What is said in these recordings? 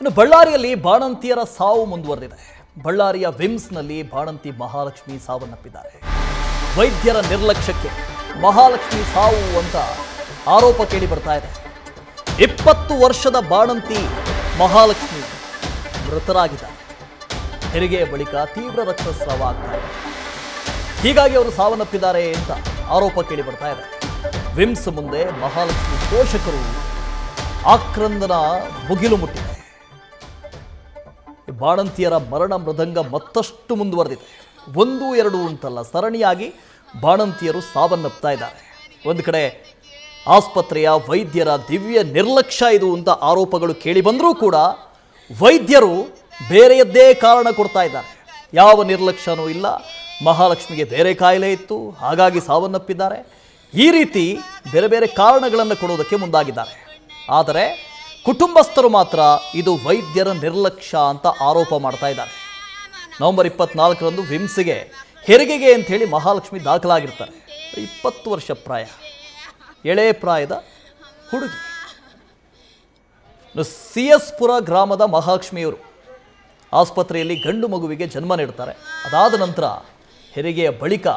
ಇನ್ನು ಬಳ್ಳಾರಿಯಲ್ಲಿ ಬಾಣಂತಿಯರ ಸಾವು ಮುಂದುವರೆದಿದೆ. ಬಳ್ಳಾರಿಯ ವಿಮ್ಸ್ನಲ್ಲಿ ಬಾಣಂತಿ ಮಹಾಲಕ್ಷ್ಮಿ ಸಾವನ್ನಪ್ಪಿದ್ದಾರೆ. ವೈದ್ಯರ ನಿರ್ಲಕ್ಷ್ಯಕ್ಕೆ ಮಹಾಲಕ್ಷ್ಮಿ ಸಾವು ಅಂತ ಆರೋಪ ಕೇಳಿ ಬರ್ತಾ ಇದೆ. 20 ವರ್ಷದ ಬಾಣಂತಿ ಮಹಾಲಕ್ಷ್ಮಿ ಮೃತರಾಗಿದ್ದಾರೆ. ಹೆರಿಗೆಯ ಬಳಿಕ ತೀವ್ರ ರಕ್ತಸ್ರಾವ ಆಗ್ತಾ ಇದೆ. ಹೀಗಾಗಿ ಅವರು ಸಾವನ್ನಪ್ಪಿದ್ದಾರೆ ಅಂತ ಆರೋಪ ಕೇಳಿ ಬರ್ತಾ ಇದೆ. ವಿಮ್ಸ್ ಮುಂದೆ ಮಹಾಲಕ್ಷ್ಮಿ ಪೋಷಕರು ಆಕ್ರಂದನ ಮುಗಿಲು ಮುಟ್ಟಿದೆ. ಬಾಣಂತಿಯರ ಮರಣ ಮೃದಂಗ ಮತ್ತಷ್ಟು ಮುಂದುವರೆದಿದೆ. 1-2 ಅಂತಲ್ಲ, ಸರಣಿಯಾಗಿ ಬಾಣಂತಿಯರು ಸಾವನ್ನಪ್ತಾ ಇದ್ದಾರೆ. ಒಂದು ಕಡೆ ಆಸ್ಪತ್ರೆಯ ವೈದ್ಯರ ದಿವ್ಯ ನಿರ್ಲಕ್ಷ್ಯ ಇದು ಅಂತ ಆರೋಪಗಳು ಕೇಳಿ ಬಂದರೂ ಕೂಡ ವೈದ್ಯರು ಬೇರೆಯದ್ದೇ ಕಾರಣ ಕೊಡ್ತಾ ಇದ್ದಾರೆ. ಯಾವ ನಿರ್ಲಕ್ಷ್ಯನೂ ಇಲ್ಲ, ಮಹಾಲಕ್ಷ್ಮಿಗೆ ಬೇರೆ ಕಾಯಿಲೆ ಇತ್ತು ಹಾಗಾಗಿ ಸಾವನ್ನಪ್ಪಿದ್ದಾರೆ, ಈ ರೀತಿ ಬೇರೆ ಬೇರೆ ಕಾರಣಗಳನ್ನು ಕೊಡೋದಕ್ಕೆ ಮುಂದಾಗಿದ್ದಾರೆ. ಆದರೆ ಕುಟುಂಬಸ್ಥರು ಮಾತ್ರ ಇದು ವೈದ್ಯರ ನಿರ್ಲಕ್ಷ್ಯ ಅಂತ ಆರೋಪ ಮಾಡ್ತಾ ಇದ್ದಾರೆ. ನವೆಂಬರ್ 24ರಂದು ವಿಮ್ಸ್ಗೆ ಹೆರಿಗೆಗೆ ಅಂಥೇಳಿ ಮಹಾಲಕ್ಷ್ಮಿ ದಾಖಲಾಗಿರ್ತಾರೆ. 20 ವರ್ಷ ಪ್ರಾಯ, ಎಳೆ ಪ್ರಾಯದ ಹುಡುಗಿ. CS ಪುರ ಗ್ರಾಮದ ಮಹಾಲಕ್ಷ್ಮಿಯವರು ಆಸ್ಪತ್ರೆಯಲ್ಲಿ ಗಂಡು ಮಗುವಿಗೆ ಜನ್ಮ ನೀಡ್ತಾರೆ. ಅದಾದ ನಂತರ ಹೆರಿಗೆಯ ಬಳಿಕ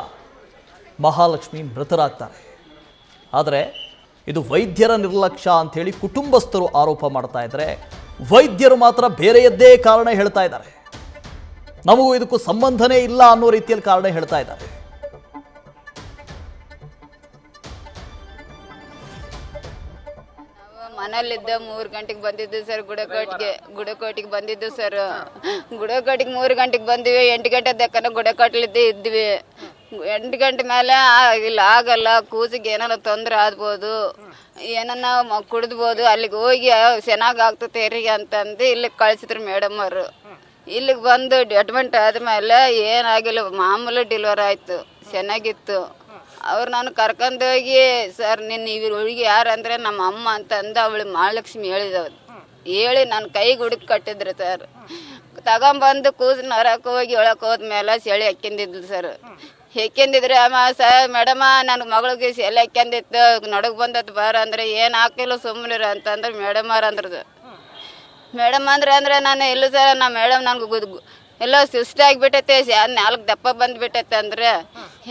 ಮಹಾಲಕ್ಷ್ಮಿ ಮೃತರಾಗ್ತಾರೆ. ಆದರೆ ಇದು ವೈದ್ಯರ ನಿರ್ಲಕ್ಷ್ಯ ಅಂಥೇಳಿ ಕುಟುಂಬಸ್ಥರು ಆರೋಪ ಮಾಡ್ತಾ ಇದ್ದಾರೆ. ವೈದ್ಯರು ಮಾತ್ರ ಬೇರೆಯದ್ದೇ ಕಾರಣ ಹೇಳ್ತಾ ಇದ್ದಾರೆ. ನಮಗೂ ಇದಕ್ಕೂ ಸಂಬಂಧನೇ ಇಲ್ಲ ಅನ್ನೋ ರೀತಿಯಲ್ಲಿ ಕಾರಣ ಹೇಳ್ತಾ ಇದ್ದಾರೆ. ಮನೇಲಿದ್ದ 3 ಗಂಟೆಗೆ ಬಂದಿದ್ದು ಸರ್. ಗುಡಕೋಟಿಗೆ ಬಂದಿದ್ದು ಸರ್. ಗುಡಕೋಟಿಗೆ 3 ಗಂಟೆಗೆ ಬಂದಿವಿ. 8 ಗಂಟೆ ತಕ್ಕನ ಗುಡಕೋಟ್ಲಿದ್ದೇ ಇದ್ವಿ. 8 ಗಂಟೆ ಮೇಲೆ ಆಗಲ್ಲ, ಕೂಸಿಗೆ ಏನಾರ ತೊಂದರೆ ಆಗ್ಬೋದು, ಏನನ್ನ ಕುಡಿದ್ಬೋದು, ಅಲ್ಲಿಗೆ ಹೋಗಿ ಚೆನ್ನಾಗಿ ಆಗ್ತದೆ ಹೆರಿಗೆ ಅಂತಂದು ಇಲ್ಲಿಗೆ ಕಳಿಸಿದ್ರು ಮೇಡಮ್ ಅವರು. ಇಲ್ಲಿಗೆ ಬಂದು ಅಡ್ಮಿಟ್ ಆದ್ಮೇಲೆ ಏನಾಗಿಲ್ಲ, ಮಾಮೂಲಿ ಡೆಲಿವರಿ ಆಯ್ತು, ಚೆನ್ನಾಗಿತ್ತು. ಅವ್ರು ನಾನು ಕರ್ಕೊಂಡೋಗಿ ಸರ್ ನಿನ್ನ ಹುಡುಗಿ ಯಾರು ಅಂದರೆ ನಮ್ಮ ಅಮ್ಮ ಅಂತಂದು ಅವಳು ಮಹಾಲಕ್ಷ್ಮಿ ಹೇಳಿ ನನ್ನ ಕೈಗೆ ಹುಡುಕಿ ಕಟ್ಟಿದ್ರು ಸರ್. ತಗೊಂಬಂದು ಕೂಸಿನ ಹೊರಕ್ಕೆ ಹೋಗಿ ಒಳಕ್ಕೆ ಹೋದ್ಮೇಲೆ ಸೆಳಿ ಹಾಕ್ಯಂದಿದ್ಲು ಸರ್. ಹೆಕ್ಕಿಂದಿದ್ರೆ ಅಮ್ಮ ಸರ್ ಮೇಡಮ ನನ್ನ ಮಗಳಿಗೆ ಸೆಲೆ ಹಾಕ್ಯಂದಿತ್ತು, ನಡಗ್ ಬಂದದ್ದು ಬಾರ ಅಂದರೆ ಏನು ಹಾಕಿಲ್ಲ ಸುಮ್ಮನಿರ ಅಂತಂದ್ರೆ ಮೇಡಮ್ ಅವ್ರು ಅಂದ್ರದು. ಮೇಡಮ್ ಅಂದ್ರೆ ನಾನು ಇಲ್ಲ ಸರ್, ನಾ ಮೇಡಮ್ ನನಗೆ ಎಲ್ಲ ಸುಸ್ತಾಗಿಬಿಟ್ಟೈತೆ, 4 ದಪ್ಪ ಬಂದುಬಿಟ್ಟೈತೆ ಅಂದರೆ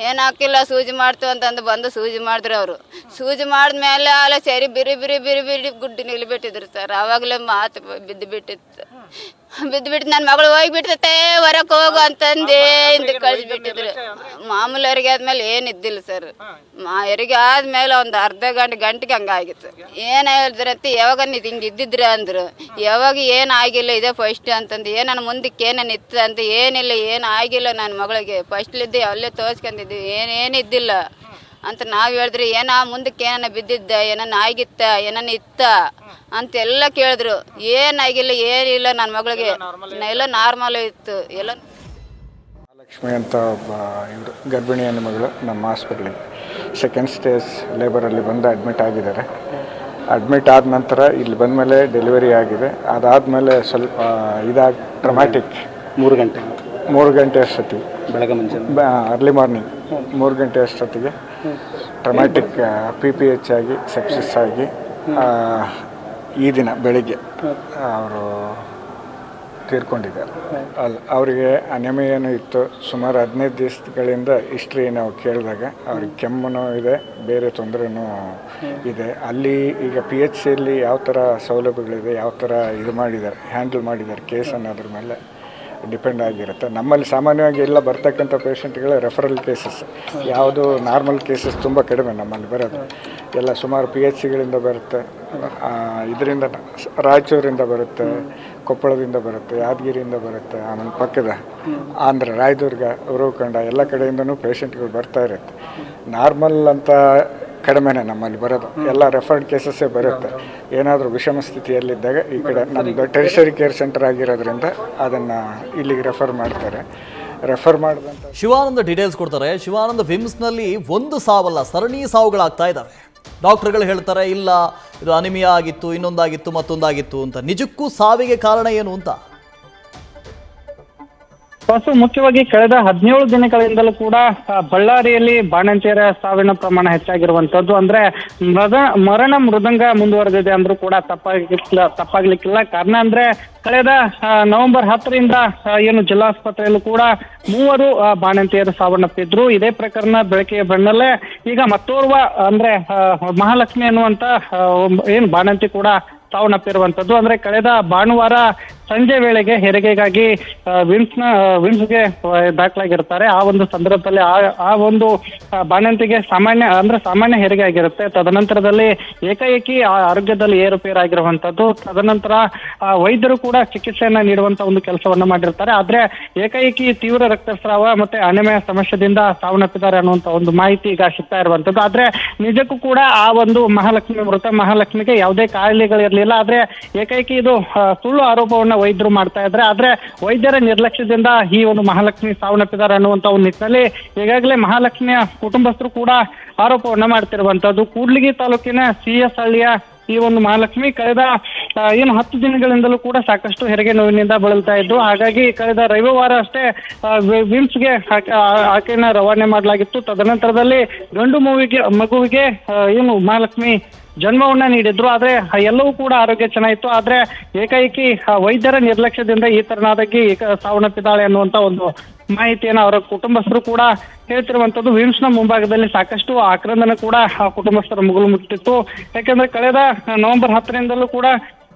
ಏನು ಹಾಕಿಲ್ಲ ಸೂಜಿ ಮಾಡ್ತು ಅಂತಂದು ಬಂದು ಸೂಜಿ ಮಾಡಿದ್ರು ಅವರು. ಸೂಜಿ ಮಾಡಿದ್ಮೇಲೆ ಅಲ್ಲ ಸರಿ ಬಿರಿ ಗುಡ್ಡಿ ನಿಲ್ಬಿಟ್ಟಿದ್ರು ಸರ್. ಆವಾಗಲೇ ಮಾತು ಬಿದ್ದುಬಿಟ್ಟಿತ್ತು. ನನ್ನ ಮಗಳು ಹೋಗಿಬಿಡ್ತೈತೆ ಹೊರಕ್ಕೆ ಹೋಗು ಅಂತಂದು ಹಿಂದೆ ಕಳಿಸ್ಬಿಟ್ಟಿದ್ರು. ಮಾಮೂಲಿ ಹೆರಿಗೆ ಆದ್ಮೇಲೆ ಏನಿದ್ದಿಲ್ಲ ಸರ್. ಹೆರಿಗೆ ಆದ್ಮೇಲೆ ಒಂದು ಅರ್ಧ ಗಂಟೆಗೆ ಹಂಗಾಗಿತ್ತು. ಏನು ಹೇಳಿದ್ರಂತೆ, ಯಾವಾಗ ನೀವು ಹಿಂಗೆ ಇದ್ದಿದ್ರೆ ಅಂದರು. ಯಾವಾಗ ಏನಾಗಿಲ್ಲ ಇದೇ ಫಸ್ಟ್ ಅಂತಂದು, ಏನನ್ನ ಮುಂದಕ್ಕೆ ಏನೇನು ಇತ್ತು ಅಂತ. ಏನಿಲ್ಲ, ಏನು ಆಗಿಲ್ಲ ನನ್ನ ಮಗಳಿಗೆ, ಫಸ್ಟ್ಲಿದ್ದೆ ಅಲ್ಲೇ ತೋರಿಸ್ಕೊಂಡಿದ್ವಿ, ಏನೇನಿದ್ದಿಲ್ಲ ಅಂತ ನಾವು ಹೇಳಿದ್ರಿ. ಏನೋ ಮುಂದಕ್ಕೆ ಏನನ್ನ ಬಿದ್ದಿದ್ದ, ಏನನ್ನ ಆಗಿತ್ತ, ಏನನ್ನ ಇತ್ತ ಅಂತೆಲ್ಲ ಕೇಳಿದ್ರು. ಏನಾಗಿಲ್ಲ, ಏನಿಲ್ಲ ನನ್ನ ಮಗಳಿಗೆ, ಎಲ್ಲ ನಾರ್ಮಲ್ ಇತ್ತು ಎಲ್ಲ. ಮಹಾಲಕ್ಷ್ಮಿ ಅಂತ ಒಬ್ಬ ಇವರು ಗರ್ಭಿಣಿ ಹೆಣ್ಣು ಮಗಳು ನಮ್ಮ ಹಾಸ್ಪಿಟ್ಲಿಗೆ 2nd ಸ್ಟೇಜ್ ಲೇಬರಲ್ಲಿ ಬಂದು ಅಡ್ಮಿಟ್ ಆಗಿದ್ದಾರೆ. ಅಡ್ಮಿಟ್ ಆದ ನಂತರ ಇಲ್ಲಿ ಬಂದಮೇಲೆ ಡೆಲಿವರಿ ಆಗಿದೆ. ಅದಾದಮೇಲೆ ಸ್ವಲ್ಪ ಟ್ರಮ್ಯಾಟಿಕ್ 3 ಗಂಟೆ ಅಷ್ಟೊತ್ತಿಗೆ, ಬೆಳಗ್ಗೆ ಮುಂಚೆ ಅರ್ಲಿ ಮಾರ್ನಿಂಗ್ 3 ಗಂಟೆ ಅಷ್ಟೊತ್ತಿಗೆ ಟ್ರಮ್ಯಾಟಿಕ್ PPH ಆಗಿ ಸೆಪ್ಸಿಸ್ ಆಗಿ ಈ ದಿನ ಬೆಳಿಗ್ಗೆ ಅವರು ತೀರ್ಕೊಂಡಿದ್ದಾರೆ. ಅವರಿಗೆ ಅನಿಮಿಯಾ ಏನೂ ಇತ್ತು. ಸುಮಾರು 15 ದಿವಸಗಳಿಂದ ಹಿಸ್ಟ್ರಿ ನಾವು ಕೇಳಿದಾಗ ಅವ್ರಿಗೆ ಕೆಮ್ಮು ಇದೆ, ಬೇರೆ ತೊಂದರೆನೂ ಇದೆ. ಅಲ್ಲಿ ಈಗ PHCಯಲ್ಲಿ ಯಾವ ಥರ ಸೌಲಭ್ಯಗಳಿದೆ, ಯಾವ ಥರ ಇದು ಮಾಡಿದ್ದಾರೆ, ಹ್ಯಾಂಡಲ್ ಮಾಡಿದ್ದಾರೆ ಕೇಸ್ ಅನ್ನೋದ್ರ ಮೇಲೆ ಡಿಪೆಂಡ್ ಆಗಿರುತ್ತೆ. ನಮ್ಮಲ್ಲಿ ಸಾಮಾನ್ಯವಾಗಿ ಎಲ್ಲ ಬರ್ತಕ್ಕಂಥ ಪೇಷಂಟ್ಗಳ ರೆಫರಲ್ ಕೇಸಸ್, ಯಾವುದು ನಾರ್ಮಲ್ ಕೇಸಸ್ ತುಂಬ ಕಡಿಮೆ ನಮ್ಮಲ್ಲಿ ಬರೋದು. ಎಲ್ಲ ಸುಮಾರು PHCಗಳಿಂದ ಬರುತ್ತೆ, ಇದರಿಂದ ರಾಯಚೂರಿಂದ ಬರುತ್ತೆ, ಕೊಪ್ಪಳದಿಂದ ಬರುತ್ತೆ, ಯಾದಗಿರಿಯಿಂದ ಬರುತ್ತೆ, ಆಮೇಲೆ ಪಕ್ಕದ ಆಂಧ್ರ, ರಾಯದುರ್ಗ, ಉರವಕೊಂಡ ಎಲ್ಲ ಕಡೆಯಿಂದನೂ ಪೇಷಂಟ್ಗಳು ಬರ್ತಾ ಇರುತ್ತೆ. ನಾರ್ಮಲ್ ಅಂತ ಕಡಿಮೆನೇ ನಮ್ಮಲ್ಲಿ ಬರೋದು, ಎಲ್ಲ ರೆಫರ್ಡ್ ಕೇಸಸ್ಸೇ ಬರುತ್ತೆ. ಏನಾದರೂ ವಿಷಮ ಸ್ಥಿತಿಯಲ್ಲಿದ್ದಾಗ ಈ ಕಡೆ ನಮ್ಮದು ಟೆರಿಷರಿ ಕೇರ್ ಸೆಂಟರ್ ಆಗಿರೋದ್ರಿಂದ ಅದನ್ನು ಇಲ್ಲಿಗೆ ರೆಫರ್ ಮಾಡ್ತಾರೆ. ರೆಫರ್ ಮಾಡಿದಂಥ ಶಿವಾನಂದ ಡೀಟೇಲ್ಸ್ ಕೊಡ್ತಾರೆ. ಶಿವಾನಂದ, ವಿಮ್ಸ್ನಲ್ಲಿ ಒಂದು ಸಾವಲ್ಲ, ಸರಣಿ ಸಾವುಗಳಾಗ್ತಾ ಇದ್ದಾವೆ. ಡಾಕ್ಟರ್ಗಳು ಹೇಳ್ತಾರೆ ಇಲ್ಲ ಇದು ಅನಿಮಿಯಾ ಆಗಿತ್ತು, ಇನ್ನೊಂದಾಗಿತ್ತು, ಮತ್ತೊಂದಾಗಿತ್ತು ಅಂತ. ನಿಜಕ್ಕೂ ಸಾವಿಗೆ ಕಾರಣ ಏನು ಅಂತ? ಬಸ್ಸು ಮುಖ್ಯವಾಗಿ ಕಳೆದ 17 ದಿನಗಳಿಂದಲೂ ಕೂಡ ಬಳ್ಳಾರಿಯಲ್ಲಿ ಬಾಣಂತಿಯರ ಸಾವಿನ ಪ್ರಮಾಣ ಹೆಚ್ಚಾಗಿರುವಂತದ್ದು. ಅಂದ್ರೆ ಮರಣ ಮೃದಂಗ ಮುಂದುವರೆದಿದೆ ಅಂದ್ರೂ ಕೂಡ ತಪ್ಪಾಗ್ಲಿಕ್ಕಿಲ್ಲ. ಕಾರಣ ಅಂದ್ರೆ ಕಳೆದ ನವೆಂಬರ್ 10ರಿಂದ ಏನು ಜಿಲ್ಲಾಸ್ಪತ್ರೆಯಲ್ಲೂ ಕೂಡ 3 ಬಾಣಂತಿಯರು ಸಾವನ್ನಪ್ಪಿದ್ರು. ಇದೇ ಪ್ರಕರಣ ಬೆಳಕಿಗೆ ಬಂದಲ್ಲೇ ಈಗ ಮತ್ತೋರ್ವ ಅಂದ್ರೆ ಮಹಾಲಕ್ಷ್ಮಿ ಅನ್ನುವಂತ ಏನು ಬಾಣಂತಿ ಕೂಡ ಸಾವನ್ನಪ್ಪಿರುವಂತದ್ದು. ಅಂದ್ರೆ ಕಳೆದ ಭಾನುವಾರ ಸಂಜೆ ವೇಳೆಗೆ ಹೆರಿಗೆಗಾಗಿ ವಿಮ್ಸ್ಗೆ ದಾಖಲಾಗಿರ್ತಾರೆ. ಆ ಒಂದು ಸಂದರ್ಭದಲ್ಲಿ ಆ ಒಂದು ಬಾಣಂತಿಗೆ ಸಾಮಾನ್ಯ ಹೆರಿಗೆ ಆಗಿರುತ್ತೆ. ತದನಂತರದಲ್ಲಿ ಏಕಾಏಕಿ ಆರೋಗ್ಯದಲ್ಲಿ ಏರುಪೇರಾಗಿರುವಂತದ್ದು. ತದನಂತರ ವೈದ್ಯರು ಕೂಡ ಚಿಕಿತ್ಸೆಯನ್ನ ನೀಡುವಂತ ಒಂದು ಕೆಲಸವನ್ನ ಮಾಡಿರ್ತಾರೆ. ಆದ್ರೆ ಏಕಾಏಕಿ ತೀವ್ರ ರಕ್ತಸ್ರಾವ ಮತ್ತೆ ಅನಿಮಿಯಾ ಸಮಸ್ಯೆದಿಂದ ಸಾವನ್ನಪ್ಪಿದ್ದಾರೆ ಅನ್ನುವಂತ ಒಂದು ಮಾಹಿತಿ ಈಗ ಸಿಗ್ತಾ ಇರುವಂತದ್ದು. ಆದ್ರೆ ನಿಜಕ್ಕೂ ಕೂಡ ಆ ಒಂದು ಮೃತ ಮಹಾಲಕ್ಷ್ಮಿಗೆ ಯಾವುದೇ ಕಾಯಿಲೆಗಳಿರ್ಲಿಲ್ಲ. ಆದ್ರೆ ಏಕೈಕಿ ಇದು ಸುಳ್ಳು ಆರೋಪವನ್ನ ವೈದ್ಯರು ಮಾಡ್ತಾ ಇದ್ರೆ. ಆದ್ರೆ ವೈದ್ಯರ ನಿರ್ಲಕ್ಷ್ಯದಿಂದ ಈ ಒಂದು ಮಹಾಲಕ್ಷ್ಮಿ ಸಾವನ್ನಪ್ಪಿದ್ದಾರೆ ಅನ್ನುವಂತ ಒಂದು ನಿಟ್ಟಿನಲ್ಲಿ ಈಗಾಗಲೇ ಮಹಾಲಕ್ಷ್ಮಿಯ ಕುಟುಂಬಸ್ಥರು ಕೂಡ ಆರೋಪವನ್ನ ಮಾಡ್ತಿರುವಂತದ್ದು. ಕೂಡ್ಲಿಗಿ ತಾಲೂಕಿನ CS ಹಳ್ಳಿಯ ಈ ಒಂದು ಮಹಾಲಕ್ಷ್ಮಿ ಕಳೆದ 10 ದಿನಗಳಿಂದಲೂ ಕೂಡ ಸಾಕಷ್ಟು ಹೆರಿಗೆ ನೋವಿನಿಂದ ಬಳಲ್ತಾ ಇದ್ದು. ಹಾಗಾಗಿ ಕಳೆದ ರವಿವಾರ ಅಷ್ಟೇ ವಿಮ್ಸ್ಗೆ ಆಕೆಯನ್ನ ರವಾನೆ ಮಾಡಲಾಗಿತ್ತು. ತದನಂತರದಲ್ಲಿ ಗಂಡು ಮಗುವಿಗೆ ಏನು ಮಹಾಲಕ್ಷ್ಮಿ ಜನ್ಮವನ್ನ ನೀಡಿದ್ರು. ಆದ್ರೆ ಎಲ್ಲವೂ ಕೂಡ ಆರೋಗ್ಯ ಚೆನ್ನಾಗಿತ್ತು. ಆದ್ರೆ ಏಕಾಏಕಿ ವೈದ್ಯರ ನಿರ್ಲಕ್ಷ್ಯದಿಂದ ಈ ತರನಾದಾಗಿ ಸಾವನ್ನಪ್ಪಿದ್ದಾಳೆ ಅನ್ನುವಂತ ಒಂದು ಮಾಹಿತಿಯನ್ನು ಅವರ ಕುಟುಂಬಸ್ಥರು ಕೂಡ ಹೇಳ್ತಿರುವಂತದ್ದು. ವಿಮ್ಸ್ನ ಮುಂಭಾಗದಲ್ಲಿ ಸಾಕಷ್ಟು ಆಕ್ರಂದನ ಕೂಡ ಆ ಕುಟುಂಬಸ್ಥರ ಮುಗಿಲು ಮುಟ್ಟಿತ್ತು. ಯಾಕಂದ್ರೆ ಕಳೆದ ನವೆಂಬರ್ 10ರಿಂದಲೂ ಕೂಡ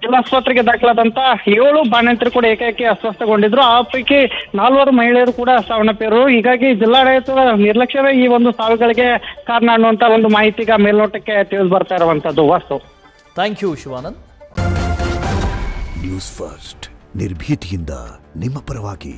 ಜಿಲ್ಲಾಸ್ಪತ್ರೆಗೆ ದಾಖಲಾದಂತ 7 ಬಾಣಂತಿಯರು ಕೂಡ ಏಕಾಏಕಿ ಅಸ್ವಸ್ಥಗೊಂಡಿದ್ರು. ಆ ಪೈಕಿ 4 ಮಹಿಳೆಯರು ಕೂಡ ಸಾವನ್ನಪ್ಪಿದ್ರು. ಹೀಗಾಗಿ ಜಿಲ್ಲಾಡಳಿತದ ನಿರ್ಲಕ್ಷ್ಯವೇ ಈ ಒಂದು ಸಾವಿಗಳಿಗೆ ಕಾರಣ ಅನ್ನುವಂತ ಒಂದು ಮಾಹಿತಿಗ ಮೇಲ್ನೋಟಕ್ಕೆ ತಿಳಿದು ಬರ್ತಾ ಇರುವಂತದ್ದು. Vastu. Thank you Shivanand. News first ನಿರ್ಭೀತಿಯಿಂದ ನಿಮ್ಮ ಪರವಾಗಿ.